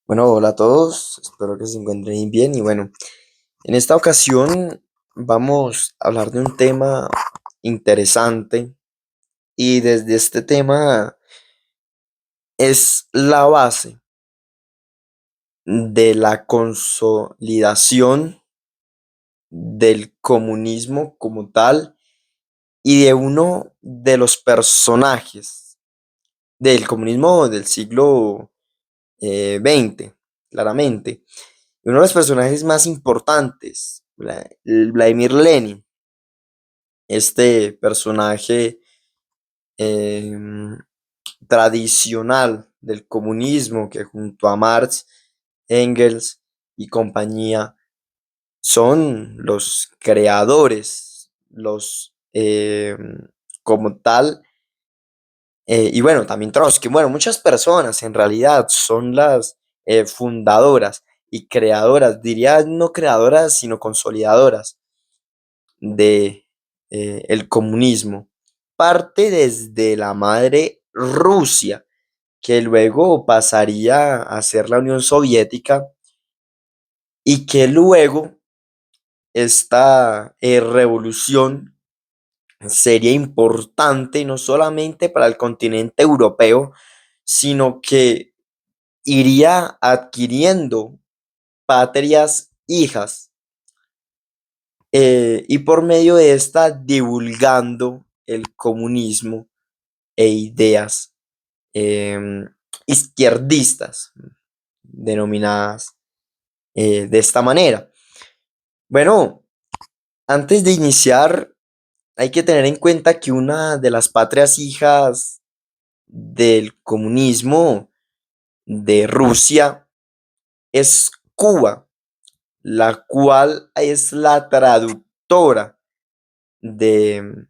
Bueno, hola a todos, espero que se encuentren bien y bueno, en esta ocasión vamos a hablar de un tema interesante y desde este tema es la base de la consolidación del comunismo como tal y de uno de los personajes del comunismo del siglo XX, claramente. Uno de los personajes más importantes, Vladimir Lenin, este personaje em, tradicional del comunismo que junto a Marx, Engels y compañía son los creadores, como tal, y bueno, también Trotsky, bueno, muchas personas en realidad son las fundadoras y creadoras, diría no creadoras, sino consolidadoras de el comunismo. Parte desde la madre Rusia, que luego pasaría a ser la Unión Soviética y que luego esta revolución sería importante no solamente para el continente europeo, sino que iría adquiriendo patrias hijas y por medio de esta divulgando el comunismo e ideas em, izquierdistas, denominadas de esta manera. Bueno, antes de iniciar, hay que tener en cuenta que una de las patrias hijas del comunismo de Rusia es Cuba, la cual es la traductora de,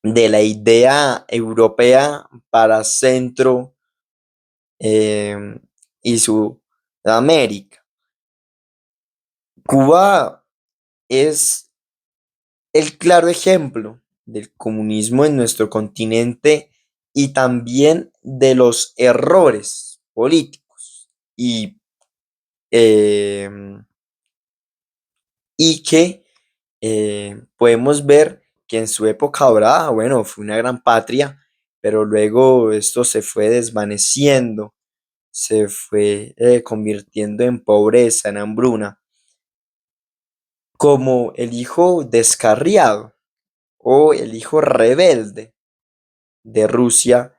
de la idea europea para Centro em, y Sudamérica. Cuba es el claro ejemplo del comunismo en nuestro continente y también de los errores políticos em, y que podemos ver que en su época dorada, bueno, fue una gran patria, pero luego esto se fue desvaneciendo, se fue convirtiendo en pobreza, en hambruna, como el hijo descarriado o el hijo rebelde de Rusia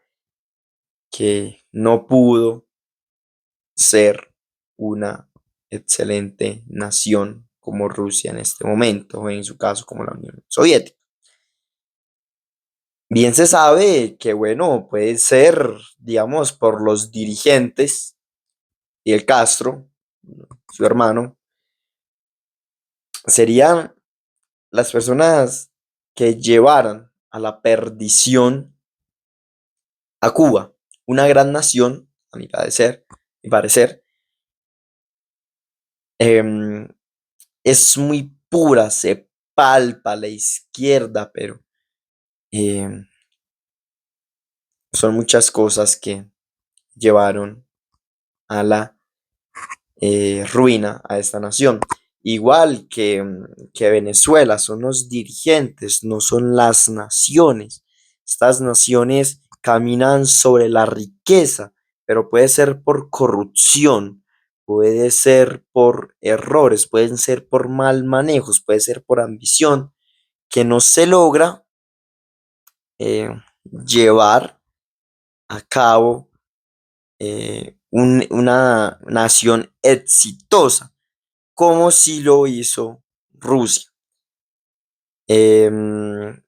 que no pudo ser una excelente nación como Rusia en este momento, o en su caso como la Unión Soviética. Bien se sabe que, bueno, puede ser, digamos, por los dirigentes y el Castro, su hermano, serían las personas que llevaran a la perdición a Cuba, una gran nación, a mi parecer, em, es muy pura, se palpa a la izquierda, pero em, son muchas cosas que llevaron a la ruina a esta nación. Igual que Venezuela, son los dirigentes, no son las naciones. Estas naciones caminan sobre la riqueza, pero puede ser por corrupción, puede ser por errores, pueden ser por mal manejos, puede ser por ambición, que no se logra llevar a cabo una nación exitosa, como si lo hizo Rusia. Em,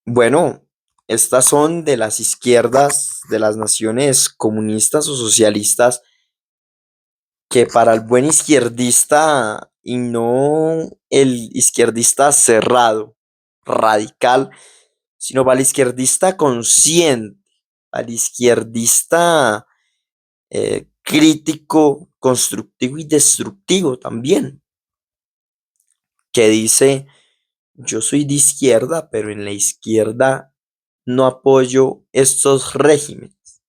bueno, estas son de las izquierdas, de las naciones comunistas o socialistas, que para el buen izquierdista y no el izquierdista cerrado, radical, sino para el izquierdista consciente, al izquierdista crítico, constructivo y destructivo también, que dice, yo soy de izquierda, pero en la izquierda no apoyo estos regímenes,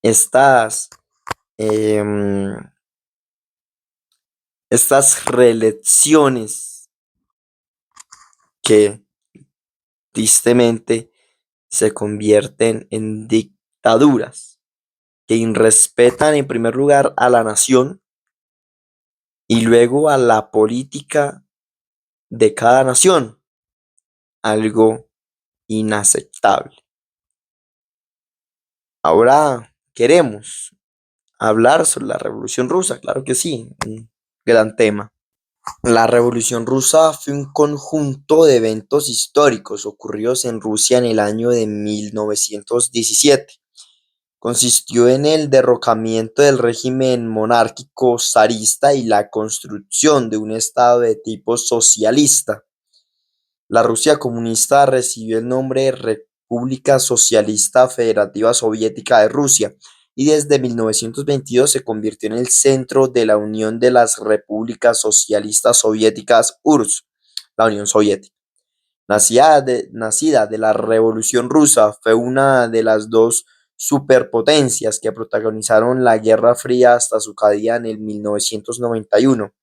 estas Em, estas reelecciones que tristemente se convierten en dictaduras que irrespetan en primer lugar a la nación y luego a la política de cada nación, algo inaceptable. Ahora queremos hablar sobre la Revolución Rusa, claro que sí, un gran tema. La Revolución Rusa fue un conjunto de eventos históricos ocurridos en Rusia en el año de 1917. Consistió en el derrocamiento del régimen monárquico zarista y la construcción de un estado de tipo socialista. La Rusia comunista recibió el nombre de República Socialista Federativa Soviética de Rusia y desde 1922 se convirtió en el centro de la Unión de las Repúblicas Socialistas Soviéticas URSS, la Unión Soviética. Nacida de la Revolución Rusa, fue una de las dos superpotencias que protagonizaron la Guerra Fría hasta su caída en el 1991.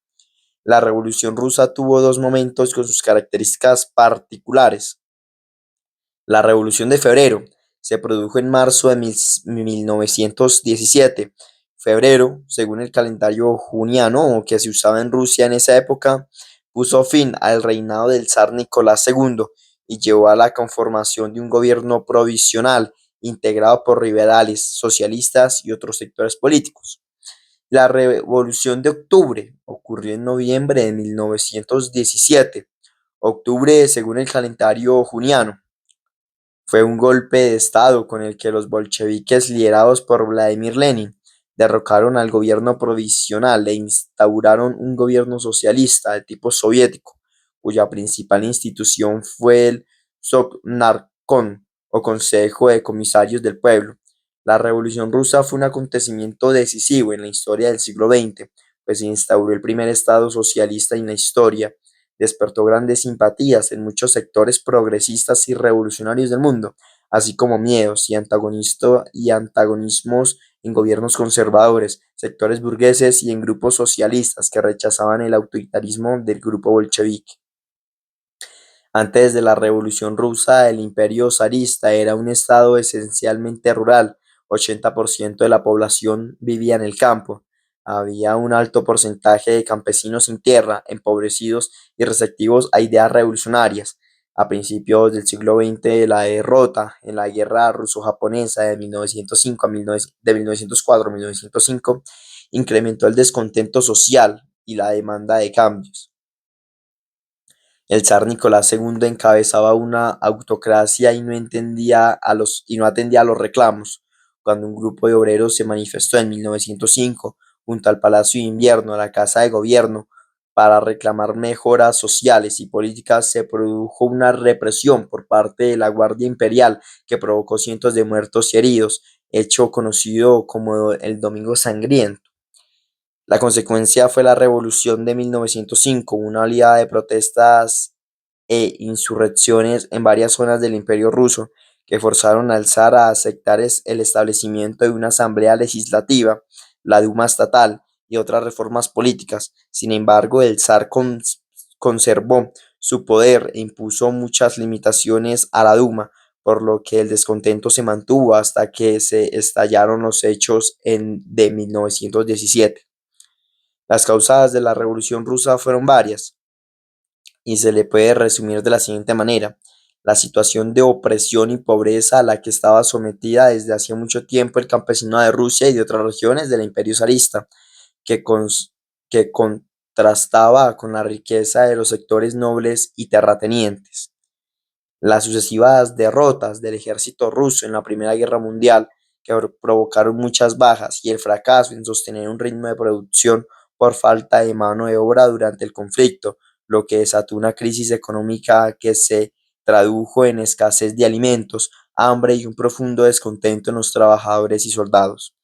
La Revolución Rusa tuvo dos momentos con sus características particulares. La Revolución de Febrero se produjo en marzo de 1917. Febrero, según el calendario juniano que se usaba en Rusia en esa época, puso fin al reinado del zar Nicolás II y llevó a la conformación de un gobierno provisional integrado por liberales, socialistas y otros sectores políticos. La Revolución de Octubre ocurrió en noviembre de 1917. Octubre, según el calendario juniano, fue un golpe de estado con el que los bolcheviques, liderados por Vladimir Lenin, derrocaron al gobierno provisional e instauraron un gobierno socialista de tipo soviético, cuya principal institución fue el Sovnarkom, o Consejo de Comisarios del Pueblo. La Revolución Rusa fue un acontecimiento decisivo en la historia del siglo XX, pues se instauró el primer estado socialista en la historia. Despertó grandes simpatías en muchos sectores progresistas y revolucionarios del mundo, así como miedos y antagonismos en gobiernos conservadores, sectores burgueses y en grupos socialistas que rechazaban el autoritarismo del grupo bolchevique. Antes de la Revolución Rusa, el Imperio zarista era un estado esencialmente rural. 80% de la población vivía en el campo. Había un alto porcentaje de campesinos sin tierra, empobrecidos y receptivos a ideas revolucionarias. A principios del siglo XX, la derrota en la guerra ruso-japonesa de 1904 a 1905 incrementó el descontento social y la demanda de cambios. El zar Nicolás II encabezaba una autocracia y no atendía a los reclamos. Cuando un grupo de obreros se manifestó en 1905 junto al Palacio de Invierno, la Casa de Gobierno, para reclamar mejoras sociales y políticas, se produjo una represión por parte de la Guardia Imperial que provocó cientos de muertos y heridos, hecho conocido como el Domingo Sangriento. La consecuencia fue la Revolución de 1905, una oleada de protestas e insurrecciones en varias zonas del Imperio ruso, que forzaron al zar a aceptar el establecimiento de una asamblea legislativa, la Duma estatal y otras reformas políticas. Sin embargo, el zar conservó su poder e impuso muchas limitaciones a la Duma, por lo que el descontento se mantuvo hasta que se estallaron los hechos de 1917. Las causas de la Revolución Rusa fueron varias y se le puede resumir de la siguiente manera: la situación de opresión y pobreza a la que estaba sometida desde hacía mucho tiempo el campesinado de Rusia y de otras regiones del Imperio zarista, que, que contrastaba con la riqueza de los sectores nobles y terratenientes. Las sucesivas derrotas del ejército ruso en la Primera Guerra Mundial, que provocaron muchas bajas, y el fracaso en sostener un ritmo de producción por falta de mano de obra durante el conflicto, lo que desató una crisis económica que se tradujo en escasez de alimentos, hambre y un profundo descontento en los trabajadores y soldados.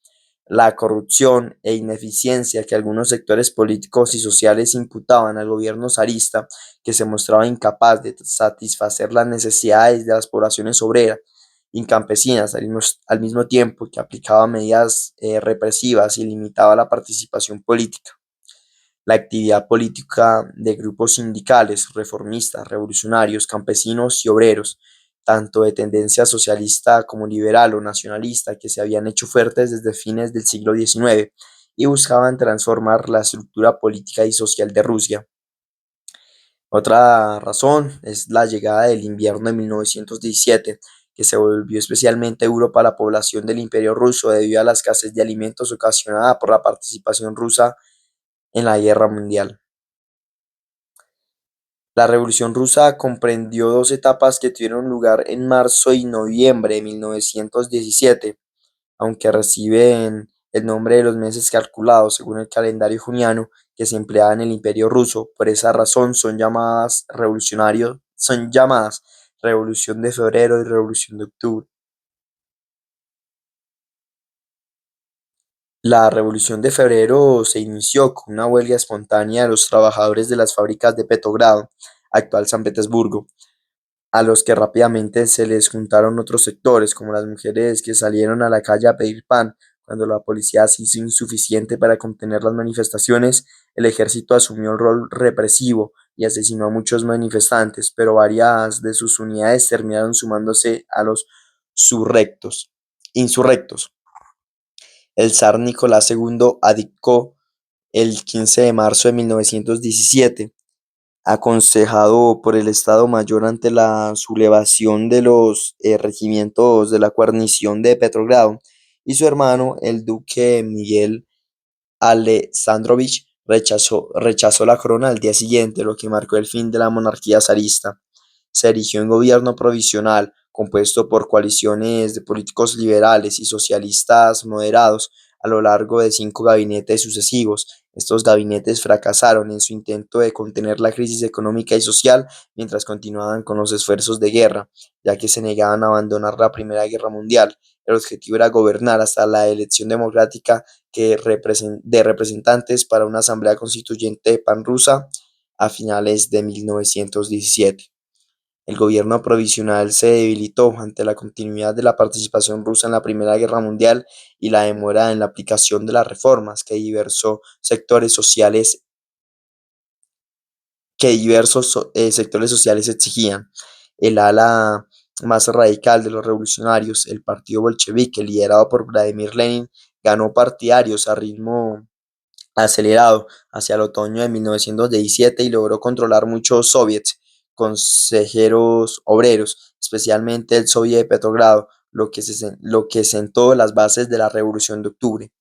La corrupción e ineficiencia que algunos sectores políticos y sociales imputaban al gobierno zarista, que se mostraba incapaz de satisfacer las necesidades de las poblaciones obreras y campesinas, al mismo tiempo que aplicaba medidas represivas y limitaba la participación política. La actividad política de grupos sindicales, reformistas, revolucionarios, campesinos y obreros, tanto de tendencia socialista como liberal o nacionalista, que se habían hecho fuertes desde fines del siglo XIX y buscaban transformar la estructura política y social de Rusia. Otra razón es la llegada del invierno de 1917, que se volvió especialmente duro para la población del Imperio ruso debido a la escasez de alimentos ocasionada por la participación rusa en la guerra mundial. La Revolución rusa comprendió dos etapas que tuvieron lugar en marzo y noviembre de 1917, aunque reciben el nombre de los meses calculados según el calendario juniano que se empleaba en el Imperio ruso. Por esa razón son llamadas Revolución de Febrero y Revolución de Octubre. La Revolución de Febrero se inició con una huelga espontánea de los trabajadores de las fábricas de Petrogrado, actual San Petersburgo, a los que rápidamente se les juntaron otros sectores, como las mujeres que salieron a la calle a pedir pan. Cuando la policía se hizo insuficiente para contener las manifestaciones, el ejército asumió el rol represivo y asesinó a muchos manifestantes, pero varias de sus unidades terminaron sumándose a los insurrectos. El zar Nicolás II abdicó el 15 de marzo de 1917, aconsejado por el Estado Mayor ante la sublevación de los regimientos de la guarnición de Petrogrado, y su hermano, el duque Miguel Alexandrovich, rechazó la corona al día siguiente, lo que marcó el fin de la monarquía zarista. Se erigió un gobierno provisional compuesto por coaliciones de políticos liberales y socialistas moderados a lo largo de 5 gabinetes sucesivos. Estos gabinetes fracasaron en su intento de contener la crisis económica y social mientras continuaban con los esfuerzos de guerra, ya que se negaban a abandonar la Primera Guerra Mundial. El objetivo era gobernar hasta la elección democrática de representantes para una asamblea constituyente panrusa a finales de 1917. El gobierno provisional se debilitó ante la continuidad de la participación rusa en la Primera Guerra Mundial y la demora en la aplicación de las reformas que sectores sociales exigían. El ala más radical de los revolucionarios, el partido bolchevique, liderado por Vladimir Lenin, ganó partidarios a ritmo acelerado hacia el otoño de 1917 y logró controlar muchos soviets, consejeros obreros, especialmente el soviet de Petrogrado, lo que sentó las bases de la Revolución de Octubre.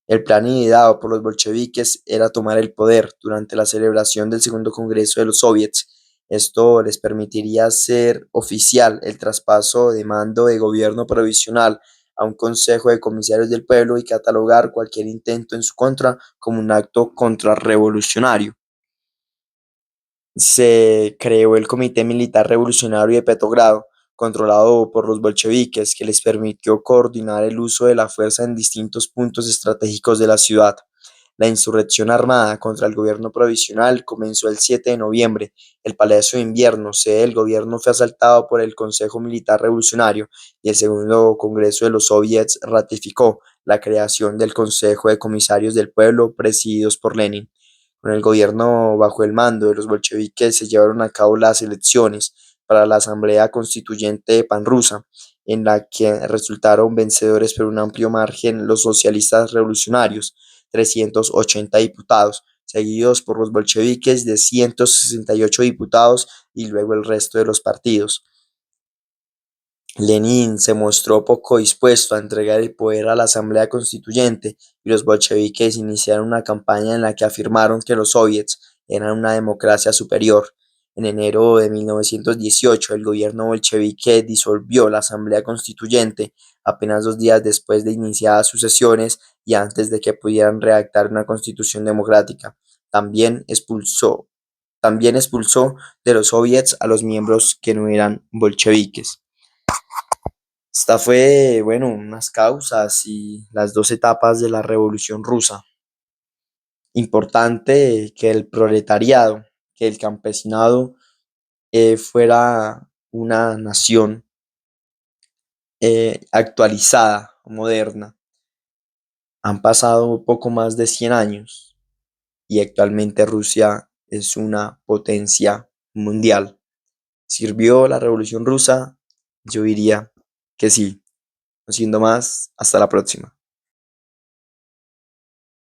El plan ideado por los bolcheviques era tomar el poder durante la celebración del segundo congreso de los soviets. Esto les permitiría hacer oficial el traspaso de mando de gobierno provisional a un consejo de comisarios del pueblo y catalogar cualquier intento en su contra como un acto contrarrevolucionario. Se creó el Comité Militar Revolucionario de Petrogrado, controlado por los bolcheviques, que les permitió coordinar el uso de la fuerza en distintos puntos estratégicos de la ciudad. La insurrección armada contra el gobierno provisional comenzó el 7 de noviembre. El Palacio de Invierno, sede del gobierno, fue asaltado por el Consejo Militar Revolucionario y el Segundo Congreso de los Soviets ratificó la creación del Consejo de Comisarios del Pueblo, presididos por Lenin. Con el gobierno bajo el mando de los bolcheviques se llevaron a cabo las elecciones para la Asamblea Constituyente Panrusa, en la que resultaron vencedores por un amplio margen los socialistas revolucionarios, 380 diputados, seguidos por los bolcheviques de 168 diputados y luego el resto de los partidos. Lenin se mostró poco dispuesto a entregar el poder a la Asamblea Constituyente y los bolcheviques iniciaron una campaña en la que afirmaron que los soviets eran una democracia superior. En enero de 1918, el gobierno bolchevique disolvió la Asamblea Constituyente apenas 2 días después de iniciadas sus sesiones y antes de que pudieran redactar una constitución democrática. También expulsó, también expulsó de los soviets a los miembros que no eran bolcheviques. Esta fue, bueno, unas causas y las dos etapas de la Revolución Rusa. Importante que el proletariado, que el campesinado fuera una nación actualizada, moderna. Han pasado poco más de 100 años y actualmente Rusia es una potencia mundial. ¿Sirvió la Revolución Rusa? Yo diría que sí. No siendo más, hasta la próxima.